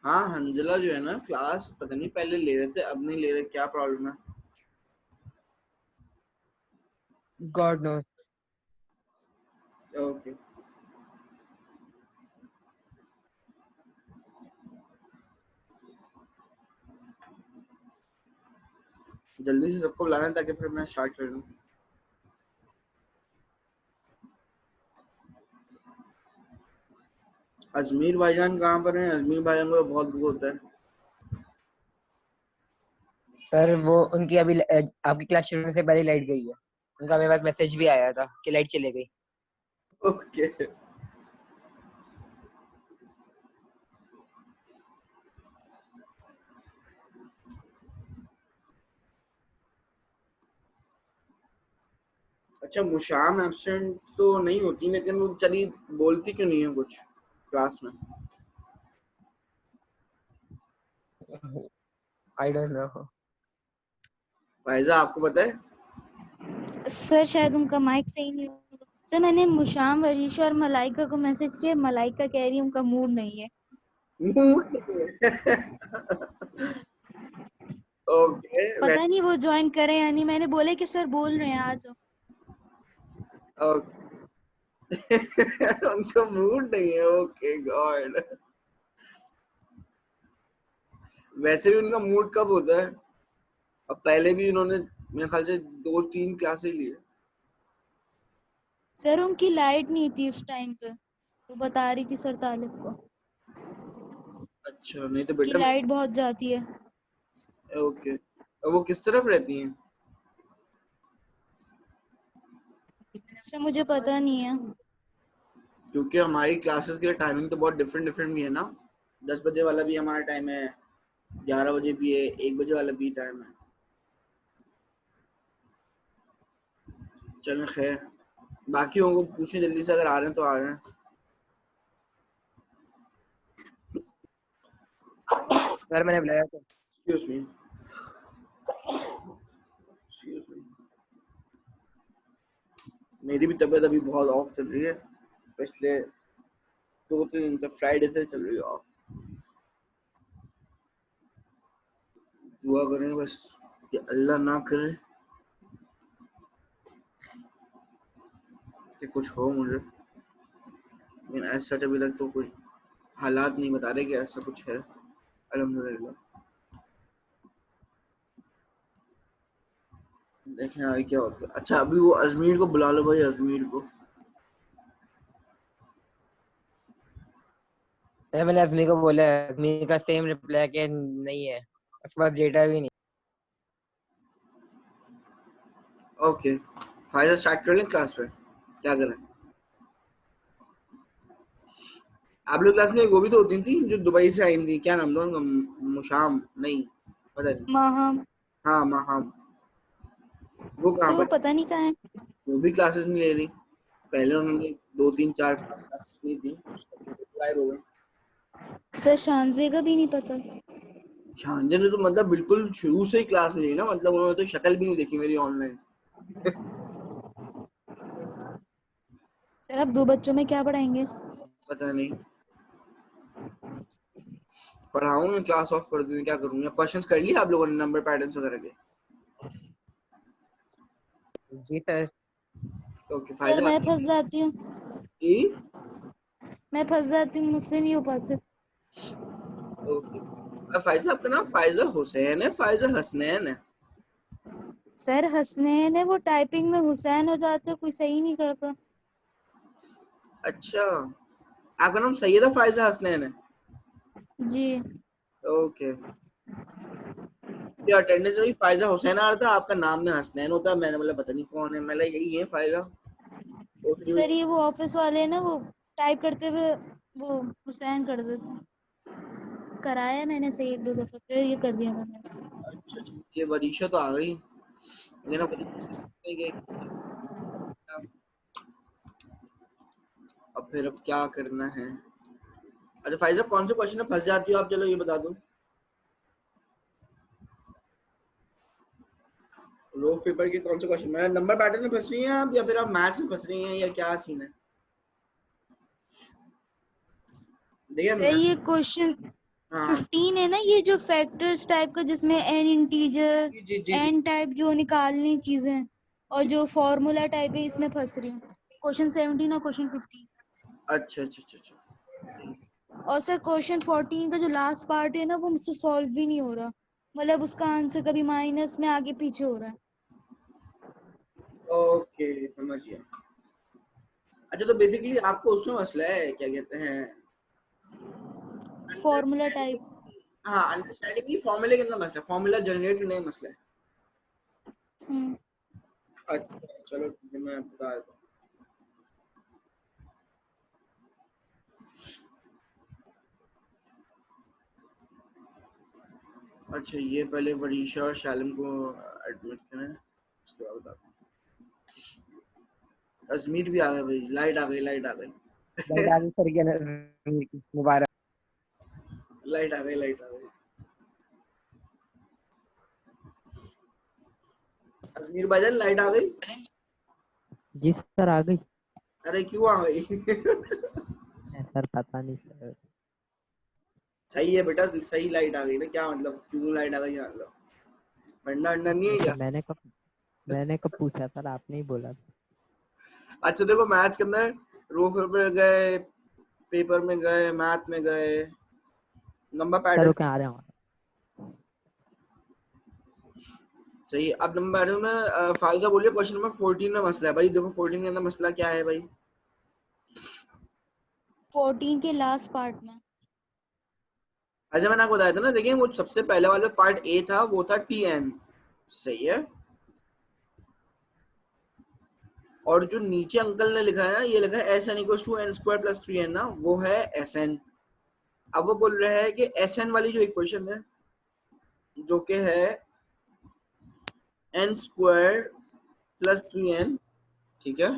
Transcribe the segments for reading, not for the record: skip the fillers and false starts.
हाँ हंजला जो है ना क्लास पता नहीं पहले ले रहे थे अब नहीं ले रहे, क्या प्रॉब्लम है? God knows. ओके। जल्दी से सबको बुलाना ताकि फिर मैं स्टार्ट कर दूं। अजमीर भाईजान कहाँ पर हैं? अजमीर भाईजान को तो बहुत दुख होता है। सर वो उनकी अभी आपकी क्लास शुरू होने से पहले लाइट गई है। उनका मेरे पास मैसेज भी आया था कि लाइट चली गई। ओके। अच्छा मुशाम एब्सेंट तो नहीं होती, लेकिन वो चली बोलती क्यों नहीं है कुछ क्लास में? I don't know. फायजा आपको पता है? सर शायद उनका माइक सही नहीं होगा। सर मैंने मुशाम, वरीशा और मलाइका को मैसेज किया, मलाइका कह रही है उनका मूड नहीं है। मूड नहीं है। ओके। पता नहीं वो ज्वाइन करे या नहीं, मैंने बोले कि सर बोल रहे हैं आ जाओ। ओके। उनका मूड नहीं है, ओके गॉड। वैसे भी उनका मूड कब होता है? अब पहले भी उन्होंने मेरे ख्याल से 2-3 क्लासेस ली है। सर उनकी लाइट नहीं थी उस टाइम पे, वो बता रही थी सर तालिब को अच्छा नहीं तो कि बेटा लाइट बहुत जाती है। ओके। अब वो किस तरफ रहती हैं? सर मुझे पता नहीं है। क्योंकि हमारी क्लासेस के टाइमिंग तो बहुत डिफरेंट डिफरेंट भी है ना। 10 बजे वाला भी हमारा टाइम है, 11 बजे भी है, 1 बजे वाला भी टाइम है। चलो खैर, बाकी को पूछें जल्दी से, अगर आ रहे हैं तो आ रहे हैं। सर मैंने बुलाया था। Excuse me, excuse me. मेरी भी तबीयत अभी बहुत ऑफ चल रही है, पिछले 2-3 दिन से, फ्राइडे से चल रही है ऑफ। दुआ करें बस कि अल्लाह ना करे कि कुछ हो मुझे, लेकिन ऐसा अभी तक तो कोई हालात नहीं बता रहे कि ऐसा कुछ है। अल्हम्दुलिल्लाह, देखें आगे क्या होता है। अच्छा अभी वो अजमीर को बुला लो भाई, अजमीर को। सर मैंने अजमी को बोला है, अजमी का सेम रिप्लाई कि नहीं है, उसके बाद डेटा भी नहीं। ओके फाइनल स्टार्ट कर लें क्लास पे, क्या करें? आप लोग क्लास में एक वो भी तो होती थी जो दुबई से आई थी, क्या नाम था उनका? मुशाम नहीं, पता नहीं। माहम। हाँ माहम, वो कहाँ सर वो पर? पता नहीं कहाँ है। वो भी क्लासेस नहीं ले रही। पहले उन्होंने 2-3-4-5 क्लासेस ली थी, उसके बाद वो गायब हो गए। सर शानजे का भी नहीं पता। झांझे ने तो मतलब बिल्कुल शुरू से ही क्लास नहीं ली ना, मतलब उन्होंने तो शक्ल भी नहीं देखी मेरी ऑनलाइन। सर अब 2 बच्चों में क्या पढ़ाएंगे? पता नहीं, पढ़ाऊँ मैं क्लास ऑफ कर दूँ, क्या करूँ? क्वेश्चंस कर लिए आप लोगों ने नंबर पैटर्न्स वगैरह के? जी सर। ओके सर फायजा मैं आपने फंस जाती हूँ, की? मैं फंस जाती हूँ, मुझसे नहीं हो पाते। ओके। फायजा आपका नाम फायजा हुसैन है, फायजा हसनैन है? सर हसनैन है, वो टाइपिंग में हुसैन हो जाते, कोई सही नहीं करता। अच्छा, आपका नाम सैयदा फायजा हसनैन है? जी। ओके। ये अटेंडेंस में भी फायजा हुसैन आ रहा था, आपका नाम में हसनैन होता है, मैंने बोला पता नहीं कौन है, मैं यही है फायजा। ओके। सर ये वो ऑफिस वाले हैं ना, वो टाइप करते हुए वो हुसैन कर देते। कराया मैंने से 1-2 दफा, फिर ये कर दिया मैंने ऐसे। अच्छा अच्छा, ये वरीशा तो आ गई, लेकिन अब अब फिर अब क्या करना है? अच्छा फायजा कौन से क्वेश्चन में फंस जाती हो आप, चलो ये बता दो। रो पेपर के कौन से क्वेश्चन में? नंबर पैटर्न में फंस रही हैं आप, या फिर आप मैथ्स में फंस रही हैं, या क्या सीन है? देखिए सर ये क्वेश्चन हाँ 15 है ना, ये जो फैक्टर्स टाइप का जिसमें एन इंटीजर जी जी जी जी। एन टाइप जो निकालनी चीजें, और जो फॉर्मूला टाइप है इसमें फंस रही हूँ। क्वेश्चन 17 और क्वेश्चन 15। अच्छा अच्छा अच्छा अच्छा। और सर क्वेश्चन 14 का जो लास्ट पार्ट है ना वो मुझसे सॉल्व ही नहीं हो रहा, मतलब उसका आंसर कभी माइनस में आगे पीछे हो रहा है। ओके समझ गया। अच्छा तो बेसिकली आपको उसमें मसला है, क्या कहते हैं, फॉर्मूला अंडरस्टैंडिंग। टाइप। हाँ अंडरस्टैंडिंग नहीं, फॉर्मूले के अंदर मसला है, फॉर्मूला जनरेट करने का मसला है। हम्म। अच्छा चलो ठीक है, मैं बता देता हूँ। अच्छा ये पहले वरीशा और शालिम को एडमिट करें, उसके बाद बताता हूँ। अजमीर भी आ गए भाई, लाइट आ गई लाइट आ गई। लाइट आ गई सर की मुबारक। लाइट आ गई लाइट आ गई। अजमीर भाईजान लाइट आ गई। जी सर आ गई। अरे क्यों आ गई? सर पता नहीं सर। सही है बेटा, सही लाइट आ गई ना, क्या मतलब क्यों लाइट आ गई क्या मतलब, पढ़ना अड़ना नहीं है सर क्या? मैंने कब पूछा सर, आपने ही बोला। अच्छा देखो मैथ्स के अंदर रोफर पे गए, पेपर में गए, मैथ में गए, नंबर सर पैटर्न। रुके आ रहे हैं। सही है। अब नंबर पैटर्न में फायजा बोलिए, क्वेश्चन नंबर 14 में मसला है भाई। देखो 14 के अंदर मसला क्या है भाई? 14 के लास्ट पार्ट में। अच्छा मैंने आपको बताया था ना, देखिए वो सबसे पहले वाला पार्ट ए था, वो था टी एन, सही है। और जो नीचे अंकल ने लिखा है ना, ये लिखा है S n equal to n square plus 3n ना, वो है एस एन। अब वो बोल रहे हैं कि एस एन वाली जो इक्वेशन है, जो कि है एन स्क्वायर प्लस 3n, ठीक है,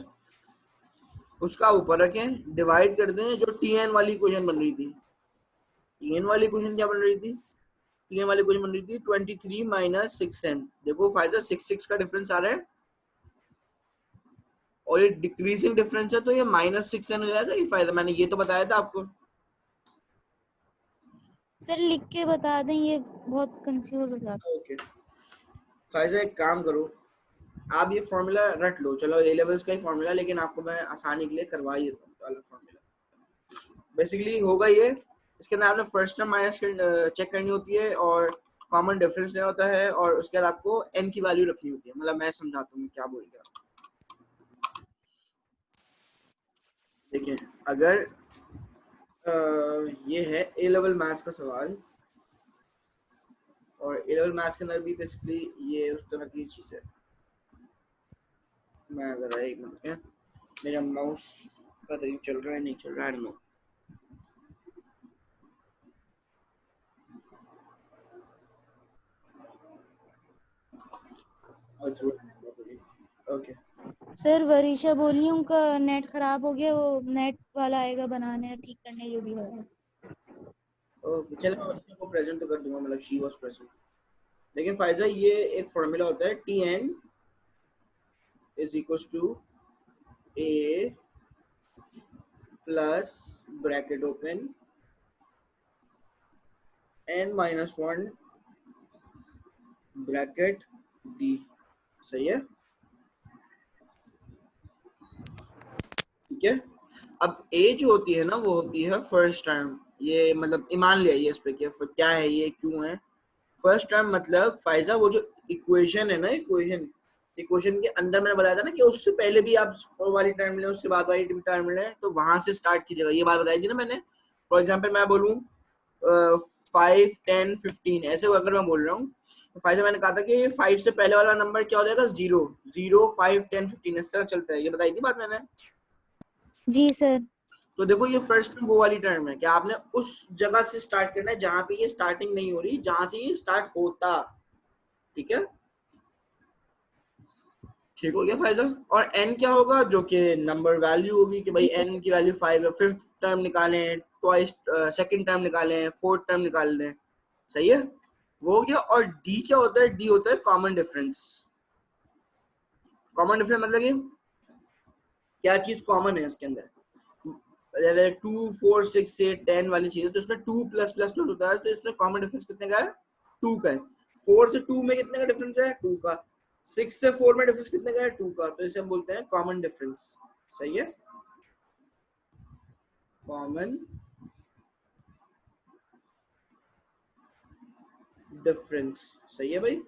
उसका ऊपर रखें, डिवाइड कर दें जो टी एन वाली इक्वेशन बन रही थी। टी एन वाली इक्वेशन क्या बन रही थी? टी एन वाली इक्वेशन बन रही थी 23 माइनस 6n। देखो फायदा 6 का डिफरेंस आ रहा है, और ये डिक्रीजिंग डिफरेंस है, तो ये -6n हो जाएगा। ये फायदा मैंने ये तो बताया था आपको। सर लिख के बता दें, ये बहुत कंफ्यूज हो जाता ओके फायदा एक काम करो, आप ये फॉर्मूला रट लो, चलो ए लेवल्स का ही फॉर्मूला, लेकिन आपको मैं आसानी के लिए करवा ही देता हूँ वाला फॉर्मूला। बेसिकली होगा ये, इसके अंदर आपने फर्स्ट टर्म माइनस चेक करनी होती है, और कॉमन डिफरेंस लेना होता है, और उसके बाद आपको n की वैल्यू रखनी होती है। मतलब मैं समझाता हूँ क्या बोल रहा। देखिए अगर ये है ए लेवल मैथ्स का सवाल, और ए लेवल मैथ्स के अंदर भी बेसिकली ये उस तरह की चीज़ है। मैं ज़रा एक मिनट में, मेरा माउस पता नहीं चल रहा है नहीं चल रहा है, नो। ओके है। सर वरीशा बोली उनका नेट खराब हो गया, वो नेट वाला आएगा बनाने ठीक करने जो भी होगा। ओके चलो मैं बच्चों को प्रेजेंट तो कर दूंगा, मतलब शी वाज प्रेजेंट। लेकिन फायजा ये एक फॉर्मूला होता है, T n is equal to a plus bracket open n minus 1 bracket d, सही है, ठीक है। अब ए जो होती है ना, वो होती है फर्स्ट टर्म। ये मतलब ईमान ले आइए इस पे, क्या है ये, क्यों है फर्स्ट टर्म? मतलब फायजा वो जो इक्वेशन है ना, इक्वेशन के अंदर मैंने बताया था ना कि उससे पहले भी आप वाली टर्म लें, उससे बाद वाली टर्म लें, तो वहां से स्टार्ट कीजिएगा। ये बात बताई थी ना मैंने। फॉर एग्जाम्पल मैं बोलूँ 5 10 15 ऐसे अगर मैं बोल रहा हूँ, तो फायदा मैंने कहा था कि 5 से पहले वाला नंबर क्या हो जाएगा, 0 0 5 10 15 इस तरह चलता है। ये बताई थी बात मैंने। जी सर। तो देखो ये फर्स्ट टर्म वो वाली टर्म है कि आपने उस जगह से स्टार्ट करना है जहां पे ये स्टार्टिंग नहीं हो रही, जहां से ये स्टार्ट होता, ठीक है। ठीक हो गया फायजा। और n क्या होगा, जो कि नंबर वैल्यू होगी कि भाई जी सर। n की वैल्यू 5 है, फिफ्थ टर्म निकालें, ट्वाइस सेकंड टर्म निकालें, फोर्थ टर्म निकाल लें, सही है, वो हो गया। और d क्या होता है? d होता है कॉमन डिफरेंस। कॉमन डिफरेंस मतलब कि क्या चीज कॉमन है इसके अंदर। 2 4 6 से 10 वाली चीज है, तो इसमें 2 प्लस प्लस प्लस होता है, तो इसमें कॉमन डिफरेंस कितने का है? 2 का है। 4 से 2 में कितने का डिफरेंस है? 2 का। 6 से 4 में डिफरेंस कितने का है? 2 का। तो इसे हम बोलते हैं कॉमन डिफरेंस। सही है, कॉमन डिफरेंस। सही है भाई।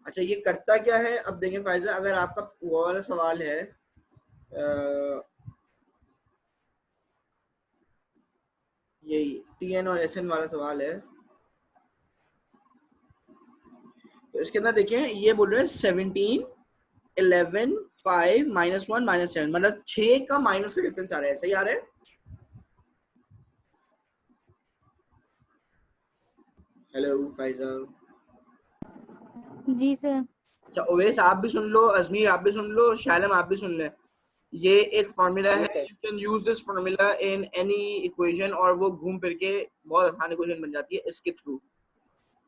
अच्छा, ये करता क्या है? अब देखें फायजा, अगर आपका वो वाला सवाल है यही टीएन और एसएन वाला सवाल है, तो इसके अंदर देखें ये बोल रहे हैं 17 11 5 -1 -7, मतलब 6 का माइनस का डिफरेंस आ रहा है। सही आ रहा है? हेलो फायजा। जी सर। अच्छा ओवैस आप भी सुन लो, अजमीर आप भी सुन लो, शालम आप भी सुन ले। ये एक फॉर्मूला है, you can use this formula in any equation, और वो घूम फिर के बहुत आसान इक्वेशन बन जाती है इसके थ्रू।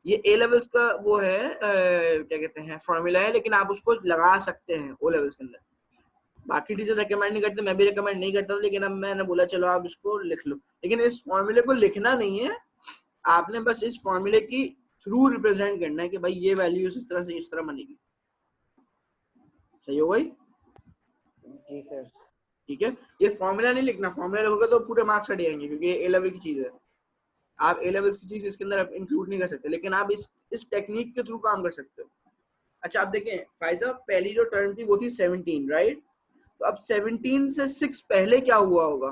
ये ए लेवल्स का वो है क्या कहते हैं फॉर्मूला है, लेकिन आप उसको लगा सकते हैं ओ लेवल्स के अंदर। बाकी टीचर रेकमेंड नहीं करते, मैं भी रेकमेंड नहीं करता, लेकिन अब मैंने बोला चलो आप इसको लिख लो। लेकिन इस फॉर्मूले को लिखना नहीं है, आपने बस इस फॉर्मूले की थ्रू रिप्रेजेंट करना है कि भाई ये वैल्यू इस तरह से इस तरह बनेगी। सही हो गई? जी सर। ठीक है, ये फॉर्मूला नहीं लिखना, फॉर्मूला लिखोगे तो पूरे मार्क्स हट जाएंगे, क्योंकि ये ए लेवल की चीज है। आप ए लेवल्स की चीज इसके अंदर इंक्लूड नहीं कर सकते, लेकिन आप इस टेक्निक के थ्रू काम कर सकते हो। अच्छा आप देखें फायजा, पहली जो टर्म थी वो थी 17, राइट? तो अब 17 से 6 पहले क्या हुआ होगा,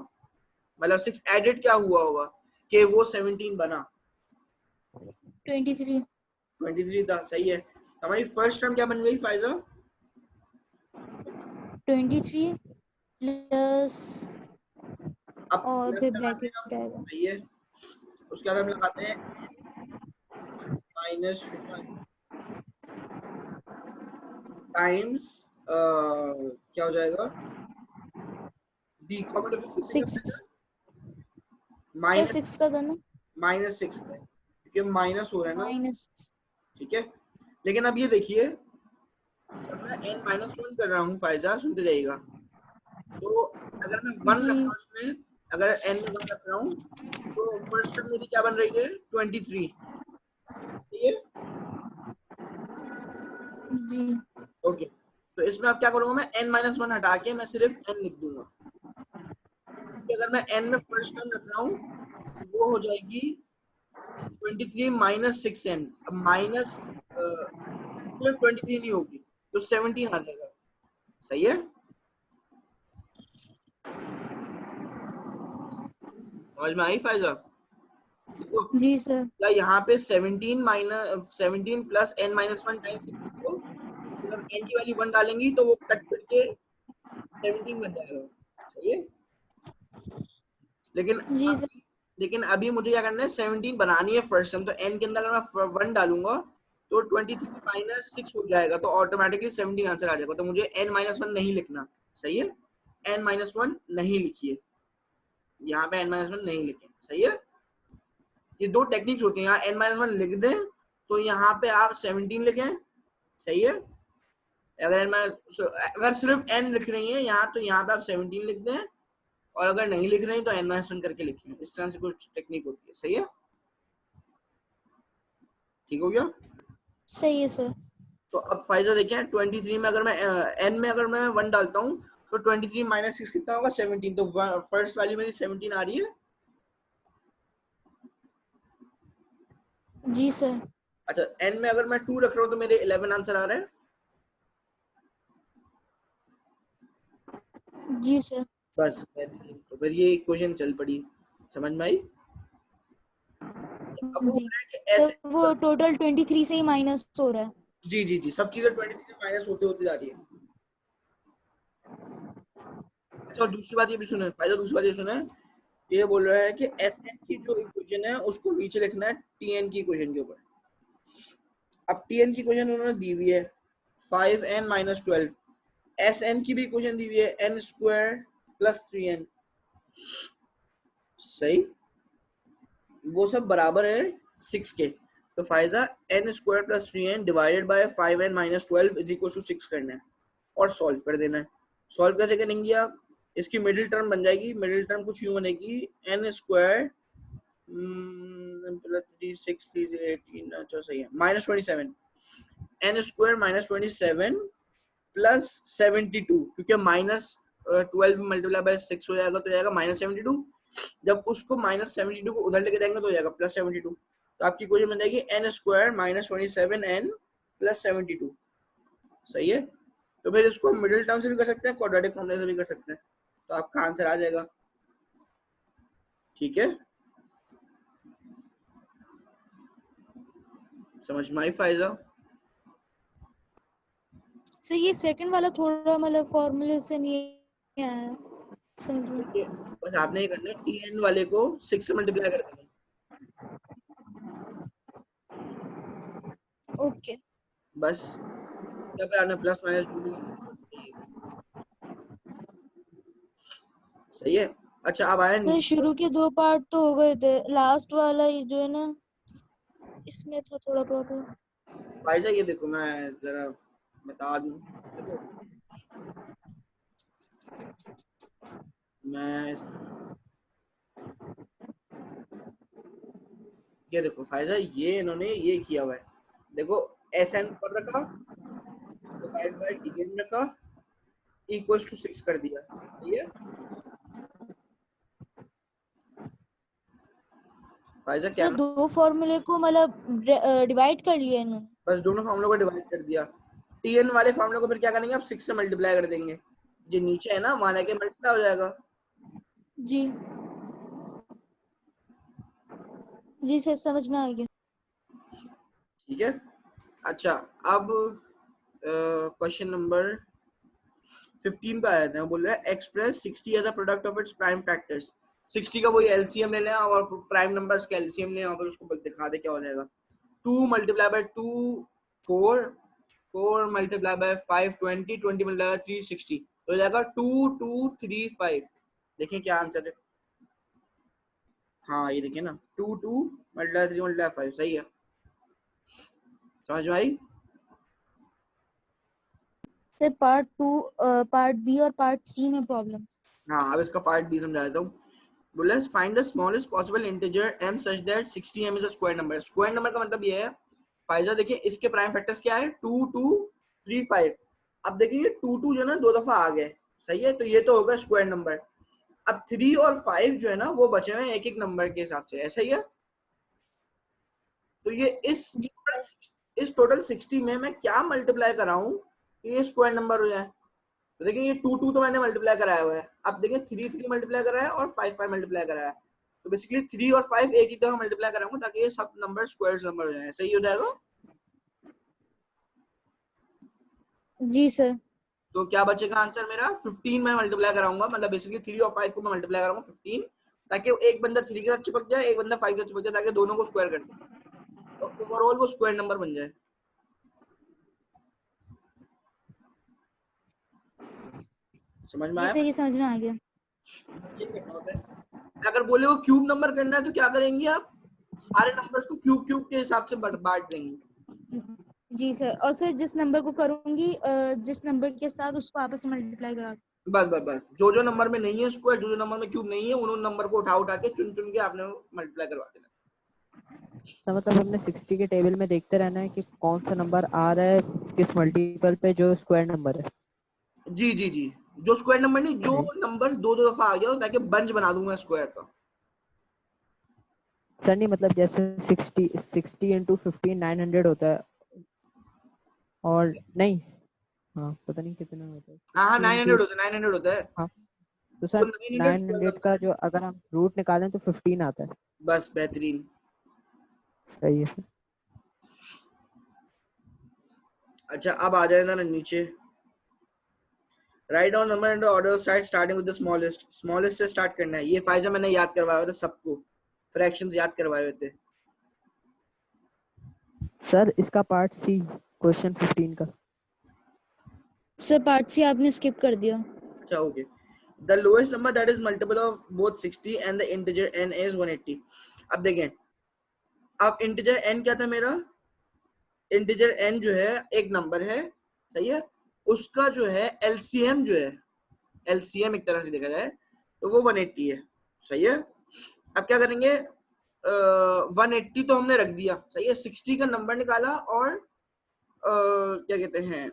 मतलब 6 एडेड क्या हुआ होगा कि वो 17 बना? 23। 23 था। सही है। हमारी फर्स्ट टर्म क्या बन गई फायजा? 23 प्लस अब और प्लस फिर लगाते हैं ब्रैकेट हम। आएगा। सही है, उसके बाद हम लगाते हैं -1 टाइम्स क्या हो जाएगा? डी कॉमन डिफरेंस कितने का 6 है? सर, माइनस 6 का था ना? -6 है, क्योंकि माइनस हो रहा है ना। -6। ठीक है, लेकिन अब ये देखिए, जब मैं n-1 कर रहा हूँ फायजा, सुनते जाइएगा, तो अगर मैं 1 जी रख रहा हूँ इसमें, अगर n में 1 रख रहा हूँ, तो फर्स्ट टर्म मेरी क्या बन रही है? 23। ठीक है, जी ओके। तो इसमें अब क्या करूंगा, मैं n-1 हटा के मैं सिर्फ n लिख दूंगा, क्योंकि अगर मैं n में फर्स्ट टर्म रख रहा हूँ तो वो हो जाएगी 23 -6n। अब माइनस 23 नहीं होगी, तो 17 आ जाएगा। सही है, समझ में आई फायजा? देखो जी सर। क्या यहाँ पे 17 प्लस n-1 टाइम्स लिखो, जब n की वैल्यू 1 डालेंगी तो वो कट करके 17 बन जाएगा। सही है, लेकिन जी सर। अभी मुझे क्या करना है, 17 बनानी है फर्स्ट टर्म, तो n के अंदर अगर मैं 1 डालूंगा तो 23 -6 हो जाएगा, तो ऑटोमेटिकली 17 आंसर आ जाएगा। तो मुझे n-1 नहीं लिखना। सही है, n-1 नहीं लिखिए, यहाँ पे n-1 नहीं लिखे। सही है, ये दो टेक्निक्स होती हैं, यहाँ n-1 लिख दें तो यहाँ पे आप 17 लिखें। सही है, अगर सिर्फ n लिख रही है यहाँ, तो यहाँ पे आप 17 लिख दें, और अगर नहीं लिख रहे हैं तो n-1 करके लिखें। इस तरह से कुछ टेक्निक होती है। सही है, ठीक हो गया? सही है सर। तो अब फायदा देखें, 23 में अगर मैं n में अगर मैं 1 डालता हूँ तो 23 -6 कितना होगा? 17। तो फर्स्ट वैल्यू मेरी 17 आ रही है। जी सर। अच्छा, n में अगर मैं 2 रख रहा हूँ तो मेरे 11 आंसर आ रहा है। जी सर। बस बेहतरीन, तो फिर ये क्वेश्चन चल पड़ी। समझ में आई? अब वो जी बोल रहा है कि सर, ऐसे, वो टोटल 23 से ही माइनस हो रहा है। जी जी जी, सब चीजें 23 से माइनस होते होते जा रही है। अच्छा, और दूसरी बात ये भी सुने फायदा, दूसरी बात ये सुने, ये बोल रहा है कि एसएन की जो इक्वेशन है उसको नीचे लिखना है टीएन की इक्वेशन के ऊपर। अब टीएन की इक्वेशन उन्होंने दी हुई है 5n - 12, एसएन की भी इक्वेशन दी हुई है n² + 3n। सही, वो सब बराबर है 6 के, तो फायदा n² + 3n divided by 5n - 12 = 6 करना है और सॉल्व कर देना है। सॉल्व कैसे करेंगे आप? इसकी मिडिल टर्म बन जाएगी, मिडिल टर्म कुछ यूं बनेगी n स्क्वायर प्लस 3 6 3 18, अच्छा सही है, -27 n स्क्वायर -27 प्लस 72, क्योंकि -12 मल्टीप्लाई बाय 6 हो जाएगा तो जाएगा -72। जब उसको -72 को उधर लेके जाएंगे तो हो जाएगा +72। तो आपकी इक्वेशन बन जाएगी n स्क्वायर -27n प्लस 72। सही है। तो फिर इसको हम मिडिल टर्म से भी कर सकते हैं, क्वाड्रेटिक फॉर्मूला से भी कर सकते हैं, तो आपका आंसर आ जाएगा। ठीक है, समझ में आई फायदा? सर ये सेकंड वाला थोड़ा मतलब फॉर्मूले से नहीं आया समझ में। देखिए, बस आपने ये करना है, tn वाले को 6 से मल्टीप्लाई कर देना, ओके बस क्या पे आना, प्लस माइनस जो भी आना। सही है। अच्छा अब आया तो नीचे, शुरू के 2 पार्ट तो हो गए थे, लास्ट वाला ये जो है ना इसमें था थोड़ा प्रॉब्लम। भाई साहब ये देखो मैं जरा बता दूं, देखो मैं ये देखो फायदा, ये इन्होंने ये किया हुआ है, देखो SN पर रखा, डिवाइड बाय TN रखा, इक्वल्स टू 6 कर दिया। सही है फायदा, क्या सर 2 फॉर्मूले को मतलब डिवाइड कर लिया इन्होंने। बस दोनों फॉर्मूलों को डिवाइड कर दिया। TN वाले फॉर्मूले को फिर क्या करेंगे, आप 6 से मल्टीप्लाई कर देंगे, जो नीचे है ना वहां लेके मल्टीप्लाई हो जाएगा। जी जी सर समझ में आ गया। ठीक है। अच्छा अब क्वेश्चन नंबर 15 पे आया था, बोल रहा है express 60 as a product of its prime factors. 60 का वही एलसीएम ले लें और प्राइम नंबर्स का एलसीएम लें और फिर उसको दिखा दे क्या हो जाएगा। 2 multiply by 2 4, 4 multiply by 5 20, 20 multiply by 3 60, तो हो जाएगा 2 2 3 5। देखिए क्या आंसर है, हाँ ये देखिए ना, 2 2 मल्टीप्लाई 3 मल्टीप्लाई 5, सही है। समझ में आई? सर पार्ट 2 पार्ट बी और पार्ट सी में प्रॉब्लम। हाँ अब इसका पार्ट बी समझा देता हूँ। बोला find the smallest possible integer m such that 60m is a square number. Square number का मतलब ये है फायदा, देखिए इसके प्राइम फैक्टर्स क्या है, 2 2 3 5। अब देखिए ये 2 2 जो है ना 2 दफा आ गए, सही है, तो ये तो होगा स्क्वायर नंबर। अब 3 और 5 जो है ना वो बचे हुए एक एक नंबर के हिसाब से, ऐसा ही है। तो ये इस टोटल 60 में मैं क्या मल्टीप्लाई कराऊं कि ये स्क्वायर नंबर हो जाए। तो देखिए ये 2 2 तो मैंने मल्टीप्लाई कराया हुआ है, अब देखिए 3 3 मल्टीप्लाई कराया है और 5 5 मल्टीप्लाई कराया है, तो बेसिकली 3 और 5 एक ही दफा मल्टीप्लाई कराऊंगा ताकि ये सब नंबर स्क्वायर नंबर हो जाए, सही हो जाएगा। जी सर। तो क्या बचेगा आंसर मेरा, 15 में मल्टीप्लाई कराऊंगा, मतलब बेसिकली 3 और 5 को मैं मल्टीप्लाई कराऊंगा 15, ताकि एक बंदा 3 के साथ चिपक जाए, एक बंदा 5 के साथ चिपक जाए, ताकि दोनों को स्क्वायर कर दे, तो ओवरऑल वो स्क्वायर नंबर बन जाए। समझ में जी आया? सर ये समझ में आ गया। ये करना होता है। अगर बोले वो क्यूब नंबर करना है तो क्या करेंगे आप, सारे नंबर्स को क्यूब क्यूब के हिसाब से बांट देंगे। जी सर, और सर जिस नंबर को करूंगी जिस नंबर के साथ उसको आपस में मल्टीप्लाई करा। बस बस बस, जो जो नंबर में नहीं है स्क्वायर, जो जो नंबर में क्यूब नहीं है, उन नंबर को उठा उठा के चुन चुन के आपने मल्टीप्लाई करवा देना। तो मतलब हमने 60 के टेबल में देखते रहना है कि कौन सा नंबर आ रहा है किस मल्टीपल पे जो स्क्वायर नंबर है। जी जी जी, जो स्क्वायर नंबर नहीं, जो नंबर दो दो दफा आ गया हो, ताकि बंच बना दूंगा स्क्वायर का। सर नहीं मतलब जैसे 60 इंटू 15 900 होता है, और नहीं हाँ पता नहीं कितना होता है हाँ 60 900 into होता है, 900 होता है। हाँ तो तो सर 900 900 का जो अगर हम रूट निकालें तो 15 आता है। बस बेहतरीन। सही है सर। अच्छा अब आ जाए ना नीचे, write down number in the order of side starting with the smallest. Smallest से स्टार्ट करना है, ये फायदा मैंने याद करवाया था सबको, फ्रैक्शंस याद करवाए हुए थे। सर इसका पार्ट सी क्वेश्चन 15 का। सर पार्ट सी आपने स्किप कर दिया। अच्छा okay, the lowest number that is multiple of both 60 and the integer n is 180। अब देखें, अब इंटीजर n क्या था मेरा, इंटीजर n जो है एक नंबर है, सही है, उसका जो है एलसीएम जो है, एलसीएम एक तरह से देखा जाए तो वो 180 है, सही है। अब क्या करेंगे, 180 तो हमने रख दिया, सही है। 60 का नंबर निकाला और क्या कहते हैं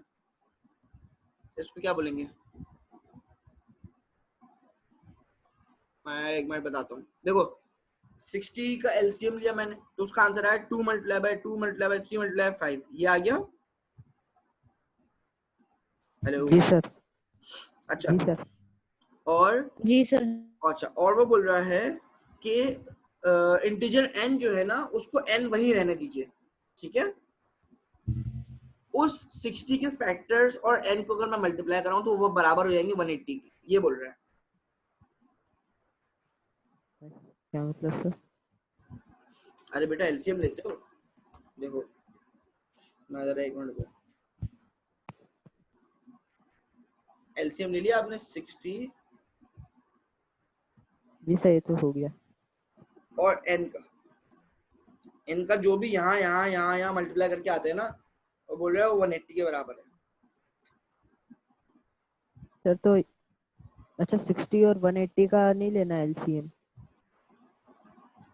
इसको, क्या बोलेंगे, मैं एक मिनट बताता हूँ। देखो 60 का एलसीएम लिया मैंने तो उसका आंसर आया 2 multiply by 2 multiply by 3 multiply 5, ये आ गया। हेलो, जी सर। अच्छा। जी सर। जी सर। अच्छा, और वो बोल रहा है कि इंटीजर n जो है ना उसको n वही रहने दीजिए, ठीक है। उस 60 के फैक्टर्स और n को अगर मैं मल्टीप्लाई कराऊं तो वो बराबर हो जाएंगे 180 के, ये बोल रहा है। क्या मतलब सर? अरे बेटा एलसीएम लेते हो, देखो मैं जरा एक मिनट, एलसीएम ले लिया आपने 60 जी सर, ये तो हो गया। और n का जो भी यहाँ यहाँ यहाँ यहाँ मल्टीप्लाई करके आते हैं ना, वो बोल रहे हो 180 के बराबर है। सर तो अच्छा 60 और 180 का नहीं लेना एलसीएम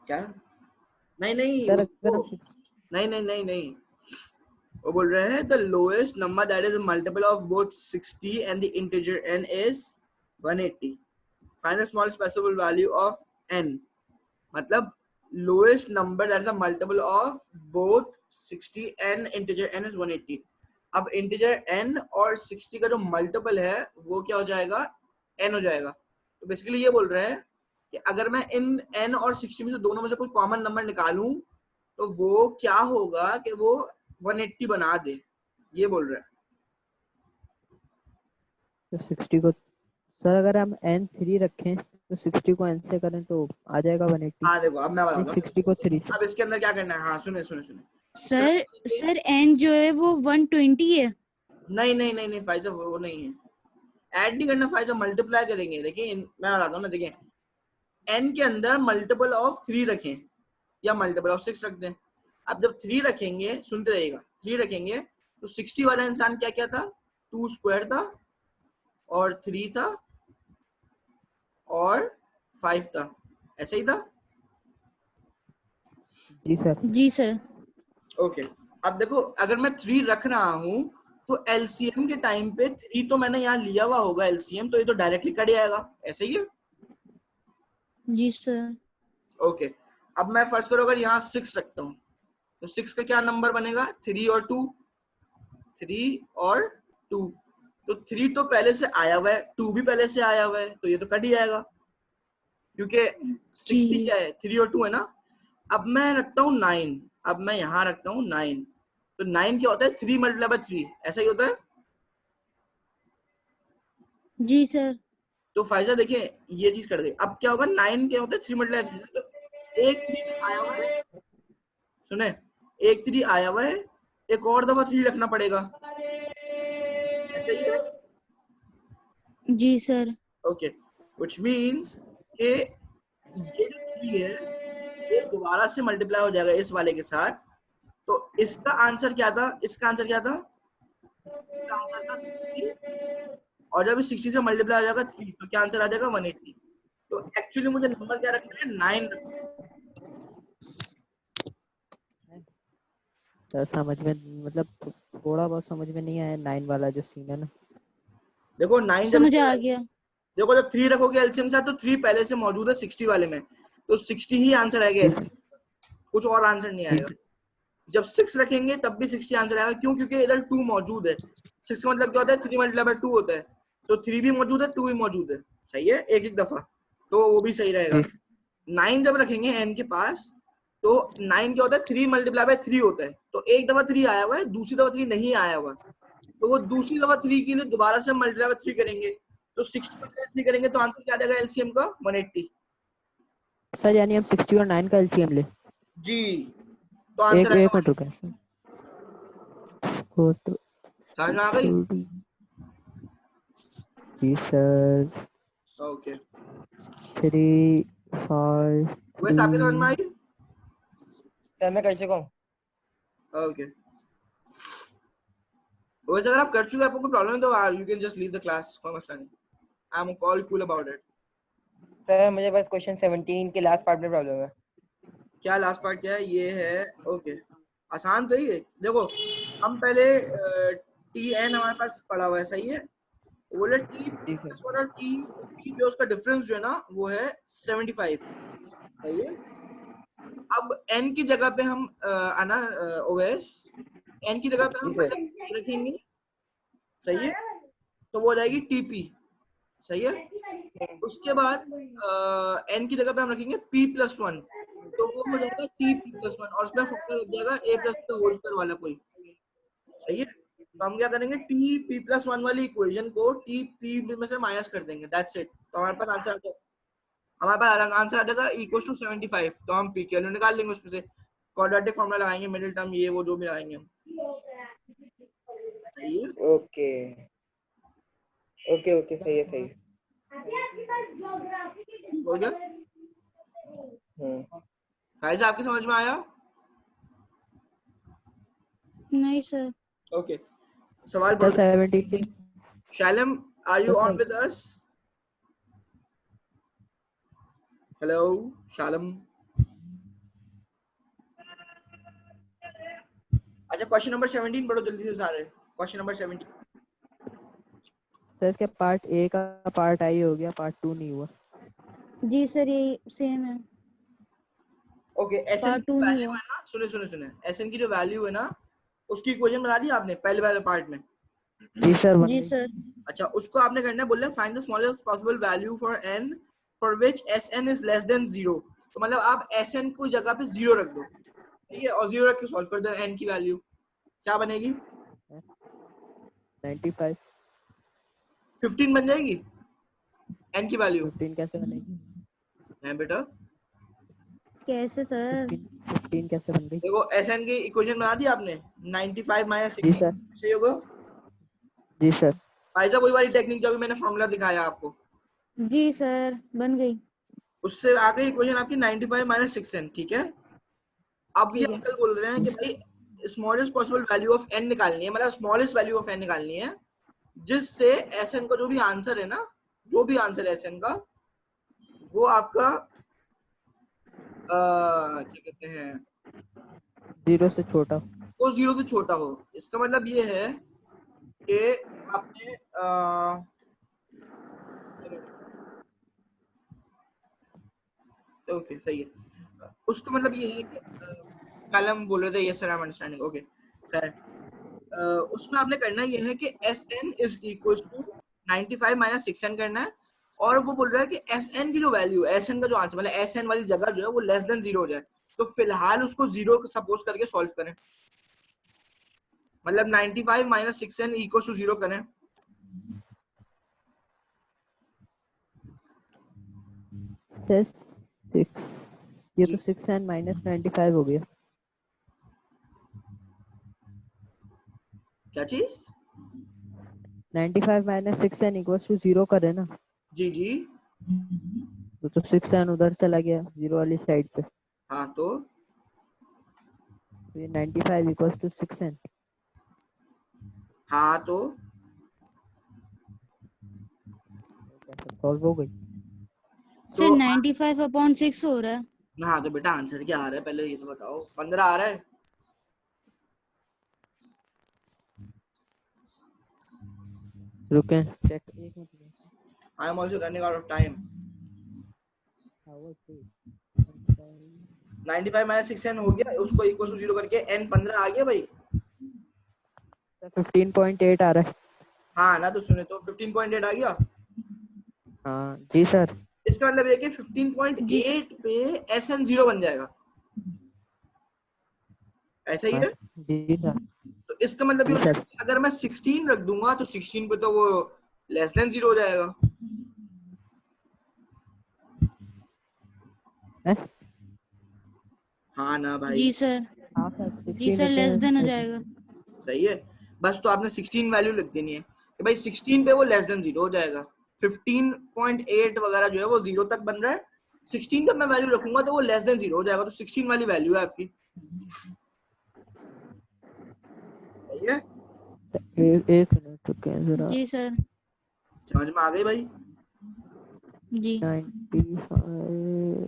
क्या? नहीं नहीं सर? अगर वो हम नहीं नहीं नहीं नहीं, वो बोल रहे हैं the lowest number that is multiple of both 60 and the integer n is 180, find the small specific value of n, मतलब lowest number that is a multiple of both 60 and integer n is 180। अब integer n और 60 का जो multiple है वो क्या हो जाएगा, n हो जाएगा। तो बेसिकली ये बोल रहे हैं कि अगर मैं इन n और 60 में से दोनों में से कोई कॉमन नंबर निकालूं तो वो क्या होगा कि वो 180 बना दे, ये बोल रहा है। तो 60 को सर अगर हम n 3 रखें तो 60 को n से करें तो आ जाएगा 180। हाँ देखो अब मैं बताता हूँ, 60 को 3 से। अब इसके अंदर क्या करना है, हाँ सुने सुने सुने, सर सर एन जो है वो 120 है। नहीं नहीं नहीं नहीं फाइजा वो नहीं है, ऐड नहीं करना फाइजा, मल्टीप्लाई करेंगे। देखिए मैं बताता हूँ ना, देखिए n के अंदर मल्टीपल ऑफ 3 रखें या मल्टीपल ऑफ 6 रख दें। अब जब 3 रखेंगे, सुनते रहिएगा, 3 रखेंगे तो 60 वाला इंसान क्या क्या था, 2 स्क्वायर था और 3 था और 5 था, ऐसा ही था। जी सर। जी सर। ओके, अब देखो अगर मैं 3 रख रहा हूं तो एलसीएम के टाइम पे 3 तो मैंने यहाँ लिया हुआ होगा एलसीएम, तो ये तो डायरेक्टली कट जाएगा, ऐसे ही है। जी सर। ओके, अब मैं फर्स्ट करो अगर यहाँ 6 रखता हूँ तो 6 का क्या नंबर बनेगा, 3 और 2, 3 और 2, तो 3 तो पहले से आया हुआ है, 2 भी पहले से आया हुआ है, तो ये तो कट ही जाएगा क्योंकि 60 क्या है, 3 और 2 है ना। अब मैं रखता हूँ 9, अब मैं यहाँ रखता हूँ 9, तो 9 क्या होता है, 3 मल्टीप्लाई बाय 3, ऐसा ही होता है। जी सर। तो फायजा देखिए ये चीज कर दे, अब क्या होगा, 9 क्या होता है 3 मल्टीप्लाई 3, तो एक 3 तो आया हुआ है, सुने, एक 3 आया हुआ है, एक और दफा 3 रखना पड़ेगा, ऐसे ही है। जी सर। ओके, व्हिच मींस कि ये जो 3 है ये दोबारा से मल्टीप्लाई हो जाएगा इस वाले के साथ, तो इसका आंसर क्या था, इसका आंसर क्या था, इसका आंसर था 60, और जब 60 से मल्टीप्लाई हो जाएगा 3 तो क्या आंसर आ जाएगा 180। तो एक्चुअली मुझे नंबर क्या रखना है, 9 रखना है। सर समझ में मतलब थोड़ा बहुत समझ में नहीं आया 9 वाला जो सीन है ना। देखो 9 जब समझ आ गया। देखो जब 3 रखोगे एलसीएम के साथ तो 3 पहले से मौजूद है 60 वाले में, तो 60 ही आंसर आएगा एलसीएम, कुछ और आंसर नहीं आएगा। जब 6 रखेंगे तब भी 60 आंसर आएगा, क्यों, क्योंकि इधर 2 मौजूद है। 6 का मतलब क्या होता है, 3 मल्टीप्लाई बाय 2 होता है, तो 3 भी मौजूद है 2 भी मौजूद है, सही है, एक एक दफा, तो वो भी सही रहेगा। 9 जब रखेंगे n के पास तो 9 क्या होता है, 3 मल्टीप्लाई बाय 3 होता है, तो एक दफा 3 आया हुआ है, दूसरी दफा 3 नहीं आया हुआ, तो वो दूसरी दफा 3 के लिए दोबारा से मल्टीप्लाई बाय 3 करेंगे, तो 60 मल्टीप्लाई 3 करेंगे तो आंसर क्या आ जाएगा एलसीएम का 180। सर यानी हम 60 और 9 का एलसीएम ले। जी, तो आंसर एक आएगा मिनट रुके। समझ में आ गई। जी सर। ओके, 3 5 वैसे आपकी समझ में आई। सर मैं कर चुका हूँ। ओके, वैसे अगर आप कर चुके हैं, आपको कोई प्रॉब्लम है तो you can just leave the class, कोई मसला नहीं। I am call cool about it. Sir मुझे बस क्वेश्चन 17 के लास्ट पार्ट में प्रॉब्लम है। क्या लास्ट पार्ट क्या है? ये है ओके, आसान तो ही है। देखो हम पहले टी एन हमारे पास पड़ा हुआ है, सही है। बोले T G sir. Plus one और टी पी जो उसका डिफरेंस जो है ना वो है 75, सही है। अब एन की जगह पे हम आना ओएस, एन की जगह पे हम जी सर। पहले रखेंगे, सही है, तो वो हो जाएगी टीपी, सही है। उसके बाद एन की जगह पे हम रखेंगे p प्लस वन, तो वो हो जाएगा t p प्लस वन, और उसमें फॉर्मूला लग जाएगा a प्लस का होल स्क्वायर वाला कोई, सही है। तो हम क्या करेंगे, t p प्लस वन वाली इक्वेशन को t p में से माइनस कर देंगे, दैट्स इट। तो हमारे पास आंसर आ जाएगा, हमारे पास आंसर आ जाएगा इक्वल टू 75। तो हम p की वैल्यू निकाल लेंगे उसमें से, क्वाड्रेटिक फॉर्मूला लगाएंगे, मिडिल टर्म ये वो जो भी लगाएंगे हम, सही है। ओके ओके ओके, सही है सही है। हो गया गाइस, आपकी समझ में आया? नहीं सर। ओके, सवाल सर पढ़ो। 17 Shalom, are you on with us? Hello Shalom. अच्छा, क्वेश्चन नंबर 17 पढ़ो जल्दी से सारे। Question number 17। सर इसके पार्ट ए का पार्ट आई हो गया, पार्ट 2 नहीं हुआ। जी सर ये सेम है। ओके, एसएन पार्ट की 2 नहीं वैल्यू हुआ। है ना, सुने सुने सुने, एसएन की जो वैल्यू है ना उसकी इक्वेशन बना दी आपने पहले वाले पार्ट में। जी सर बन जी गई। सर। अच्छा, उसको आपने करना है, बोल रहे हैं find the smallest possible value for n for which SN is less than 0। तो मतलब आप एसएन को जगह पे 0 रख दो, ठीक है, और 0 रख के सॉल्व कर दो एन की वैल्यू, क्या बनेगी? 95 15 बन जाएगी एन की वैल्यू, 15 कैसे बनेगी? है बेटा। कैसे सर? 15 कैसे बन गई? देखो एसएन की इक्वेशन बना दी आपने, 95 माइनस जी सर। सही होगा। जी सर। भाई साहब वही वाली टेक्निक जो अभी मैंने फॉर्मूला दिखाया आपको, जी सर बन गई। उससे आ गई इक्वेशन आपकी 95 माइनस 6n, ठीक है। अब ये ठीक है। अंकल बोल रहे हैं कि भाई smallest possible value of n निकालनी है, मतलब स्मॉलेस्ट वैल्यू ऑफ n निकालनी है, जिससे एसएन का जो भी आंसर है ना, जो भी आंसर है एसएन का, वो आपका क्या कहते हैं, 0 से छोटा। वो 0 से छोटा हो। इसका मतलब ये है कि आपने ओके सही है, उसका मतलब ये है कि कल हम बोल रहे थे ये sir I am understanding, okay खैर। उसमें आपने करना ये है कि S n is equal to 95 minus 6n करना है, और वो बोल रहा है कि एस एन की जो वैल्यू है, एस एन का जो आंसर मतलब एस एन वाली जगह जो है वो लेस देन 0 हो जाए। तो फिलहाल उसको 0 सपोज करके सॉल्व करें, मतलब 95 माइनस 6n इक्वल टू 0 करें। सर 6, ये जी। तो 6 एंड माइनस 95 हो गया। क्या चीज? 95 माइनस 6 एन इक्वल्स टू 0 करे ना, जी जी। तो 6 एन उधर चला गया 0 वाली साइड पे, हाँ तो ये 95 इक्वल्स टू 6 एन। हाँ तो सॉल्व हो गई। सर तो 95/6 हो रहा है। हाँ तो बेटा आंसर क्या आ रहा है पहले ये तो बताओ, 15 आ रहा है। रुके चेक, एक minute. I am also running out of time. 95 minus 6n हो गया, उसको इक्वल टू 0 करके n 15 आ गया भाई। 15.8 आ रहा है। हाँ ना, तो सुने तो 15.8 आ गया। हाँ जी सर। इसका मतलब ये कि जी 15.8 पे SN 0 बन जाएगा, ऐसा ही हाँ है। जी सर। तो इसका मतलब ये जी हो जाएगा सर। कि अगर मैं 16 रख दूंगा तो 16 पे तो वो लेस देन 0 हो जाएगा। हैं? हाँ ना भाई, जी सर। हाँ सर जी 16 सर लेस देन हो लिखे। जाएगा। सही है। बस तो आपने 16 वैल्यू लिख देनी है कि भाई 16 पे वो लेस देन 0 हो जाएगा। 15.8 वगैरह जो है वो 0 तक बन रहा है, 16 जब मैं वैल्यू रखूंगा तो वो लेस देन 0 हो जाएगा, तो 16 वाली वैल्यू है आपकी, सही है। एक मिनट रुके जरा। जी सर। समझ में आ गई भाई? जी 95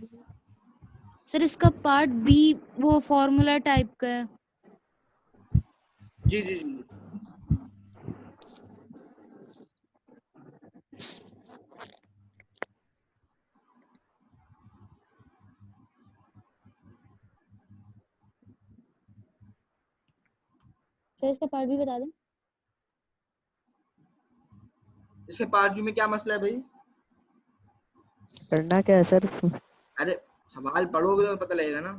सर, इसका पार्ट बी वो फॉर्मूला टाइप का है। जी जी जी। सर इसका पार्ट बी बता दें। इसके पार्ट में क्या मसला है भाई? करना क्या है सर? अरे सवाल पढ़ोगे तो पता लगेगा ना।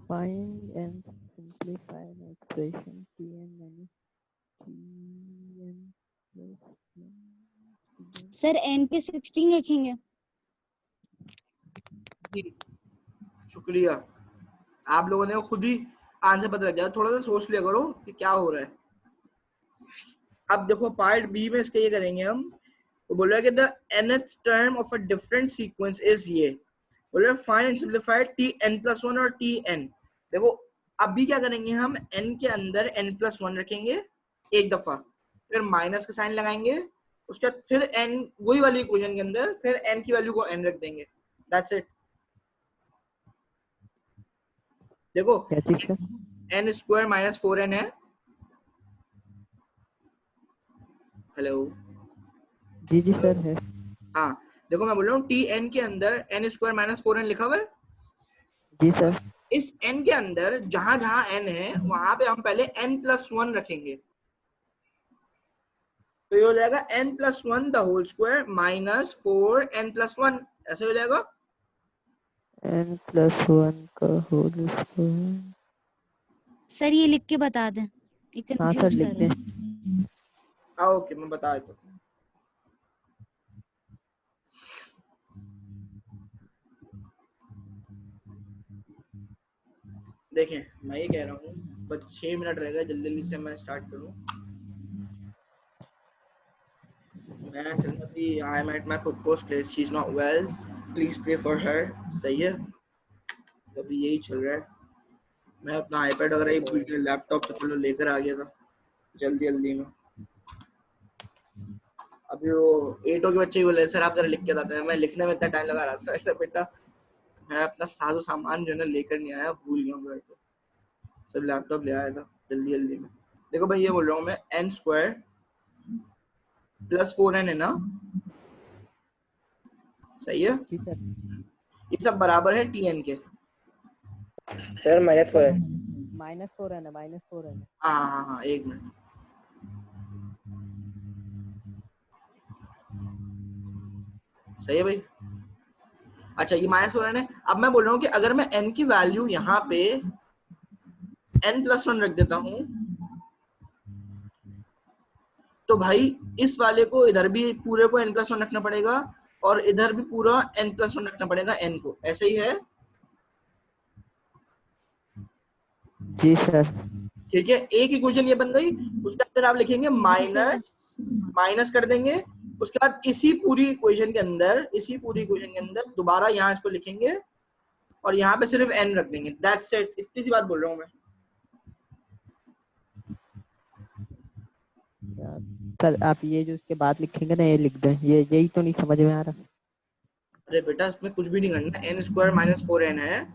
Find and simplify an expression Tn minus Tn plus 1 sir n पे 16 रखेंगे। जी शुक्रिया, आप लोगों ने खुद ही आंसर पता लग जाए, थोड़ा सा सोच लिया करो कि क्या हो रहा है। अब देखो पार्ट बी में इसके ये करेंगे हम, वो बोल रहा है कि the nth term of a different sequence is ये, बोल रहा है फाइंड एंड सिंपलीफाई tn+1 और tn। देखो अभी क्या करेंगे हम, n के अंदर n+1 रखेंगे एक दफा, फिर माइनस का साइन लगाएंगे, उसके बाद फिर n वही वाली इक्वेशन के अंदर फिर n की वैल्यू को n रख देंगे, दैट्स इट। देखो क्या चीज का? n² माइनस 4n है। हेलो, जी जी सर है। हाँ देखो मैं बोल रहा हूँ tn के अंदर n² माइनस 4n लिखा हुआ है। जी सर। इस n के अंदर जहां जहां n है वहां पे हम पहले n+1 रखेंगे, तो ये हो जाएगा n+1 the whole square minus 4n+1, ऐसे हो जाएगा। n+1 का होल स्क्वायर। सर ये लिख के बता दें, ये हाँ सर कंफ्यूज लिख कर दें। रहे हैं। ओके मैं बता देता हूँ। देखें मैं ये कह रहा हूँ, बस 6 मिनट रह गए, जल्दी जल्दी से मैं स्टार्ट करूँ। मैं अभी I am at my football place, she is not well, please pray for her. सही है, अभी यही चल रहा है। मैं अपना आईपैड वगैरह ही भूल गया, लैपटॉप तो चलो लेकर आ गया था जल्दी जल्दी में। अभी वो 8 के बच्चे भी बोले सर आप जरा लिख के बताते हैं, मैं लिखने में इतना टाइम लगा रहा था तो बेटा मैं अपना साजो सामान जो है ना लेकर नहीं आया, भूल गया घर पे, सब लैपटॉप ले आया था जल्दी जल्दी में। देखो भाई ये बोल रहा हूँ मैं n² + 4n है ना, सही है, जी सर। ये सब बराबर है tn के। Sir -4n। -4n है, -4n है। हाँ हाँ हाँ एक मिनट, सही है भाई। अच्छा ये -4n है। अब मैं बोल रहा हूँ कि अगर मैं n की वैल्यू यहाँ पे n+1 रख देता हूँ, तो भाई इस वाले को इधर भी पूरे को n+1 रखना पड़ेगा और इधर भी पूरा n+1 रखना पड़ेगा n को, ऐसे ही है। जी सर। ठीक है, एक इक्वेशन ये बन गई, उसके अंदर आप लिखेंगे माइनस, माइनस कर देंगे, उसके बाद इसी पूरी इक्वेशन के अंदर दोबारा यहाँ इसको लिखेंगे और यहाँ पे सिर्फ n रख देंगे, दैट्स इट। इतनी सी बात बोल रहा हूँ मैं। सर आप ये जो उसके बाद लिखेंगे ना ये लिख दें, ये यही तो नहीं समझ में आ रहा। अरे बेटा इसमें कुछ भी नहीं करना, n² माइनस 4n है,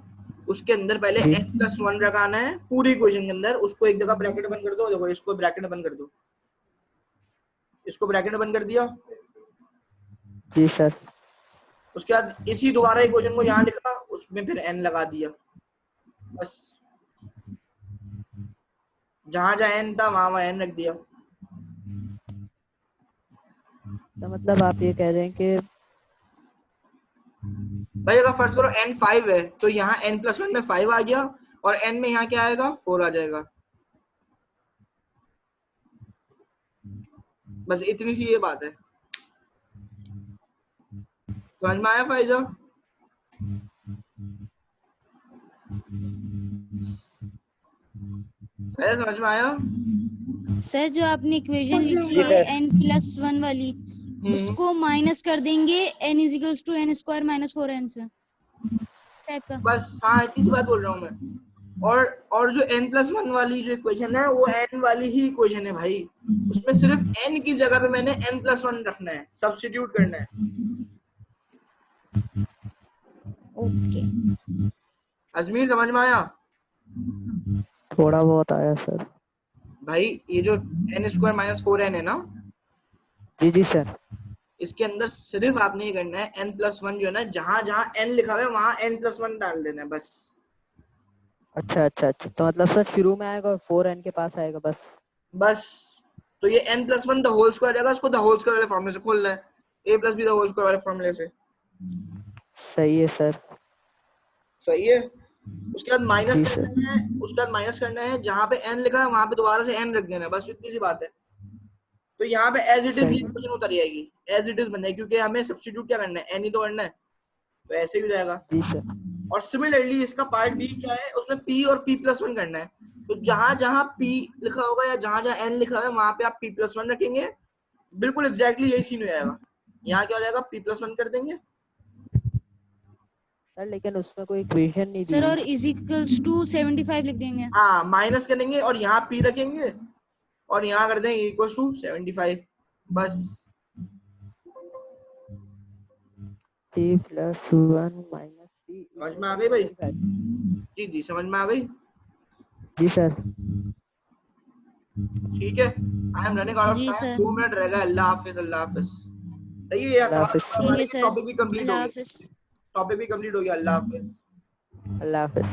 उसके अंदर पहले जी n+1 लगाना है पूरी इक्वेशन के अंदर, उसको एक जगह ब्रैकेट बंद कर दो, देखो इसको ब्रैकेट बंद कर दो, इसको ब्रैकेट बंद कर दिया। जी सर। उसके बाद इसी दोबारा इक्वेशन को यहाँ लिखा, उसमें फिर n लगा दिया, बस जहां जहां n था वहां वहां n रख दिया। तो मतलब आप ये कह रहे हैं कि भाई अगर फर्ज करो n 5 है तो यहाँ n+1 में 5 आ गया और n में यहाँ क्या आएगा 4 आ जाएगा, बस इतनी सी ये बात है। समझ में आया फाइजा? समझ में आया? सर जो आपने इक्वेशन लिखी जी है सर। n+1 वाली, उसको माइनस कर देंगे n = n² - 4n से टाइप का। बस हाँ इतनी सी बात बोल रहा हूँ मैं। और जो n+1 वाली जो इक्वेशन है वो n वाली ही इक्वेशन है भाई, उसमें सिर्फ n की जगह पे मैंने n+1 रखना है, सब्स्टिट्यूट करना है। ओके अजमीर समझ में आया? थोड़ा बहुत आया सर। भाई ये जो n² - 4n है ना, जी जी सर। इसके अंदर सिर्फ आपने ये करना है n+1 जो है ना, जहां जहां n लिखा हुआ है वहां n+1 डाल देना है बस। अच्छा अच्छा अच्छा, तो मतलब सर शुरू में आएगा और 4n के पास आएगा बस। बस तो ये n+1 द होल स्क्वायर रहेगा, इसको द होल स्क्वायर वाले फॉर्मूले से खोलना है, a + b the whole square वाले फॉर्मूले से। सही है सर। सही है। उसके बाद माइनस जी करना सर। है, उसके बाद माइनस करना है, जहां पे n लिखा है वहां पे दोबारा से n रख देना है, बस इतनी सी बात है। तो यहाँ पे एज इट इज सही ये इक्वेशन उतर जाएगी, एज इट इज बन जाएगी, क्योंकि हमें सब्स्टिट्यूट क्या करना है, n ही तो करना है, तो ऐसे ही हो जाएगा। जी सर। और सिमिलरली इसका पार्ट बी क्या है, उसमें p और p+1 करना है। तो जहां जहां p लिखा होगा या जहां जहां n लिखा है वहां पे आप p+1 रखेंगे, बिल्कुल एग्जैक्टली यही सीन हो जाएगा। यहाँ क्या हो जाएगा, p+1 कर देंगे। सर लेकिन उसमें कोई इक्वेशन नहीं दी सर हुई। और इज इक्वल्स टू 75 लिख देंगे। हाँ, माइनस करेंगे और यहाँ p रखेंगे और यहाँ कर देंगे इक्वल टू 75, बस। t + 1 - t समझ में आ गई भाई? 75। जी जी समझ में आ गई। जी सर। ठीक है, I am running out of जी टाइम, सर 2 मिनट रह गए। अल्लाह हाफिज, अल्लाह हाफिज। सही है यार, अल्लाह हाफिज। ठीक है सर, टॉपिक भी कंप्लीट हो अल्लाह गया, हाफिज। टॉपिक भी कंप्लीट हो गया। अल्लाह हाफिज। अल्लाह हाफिज।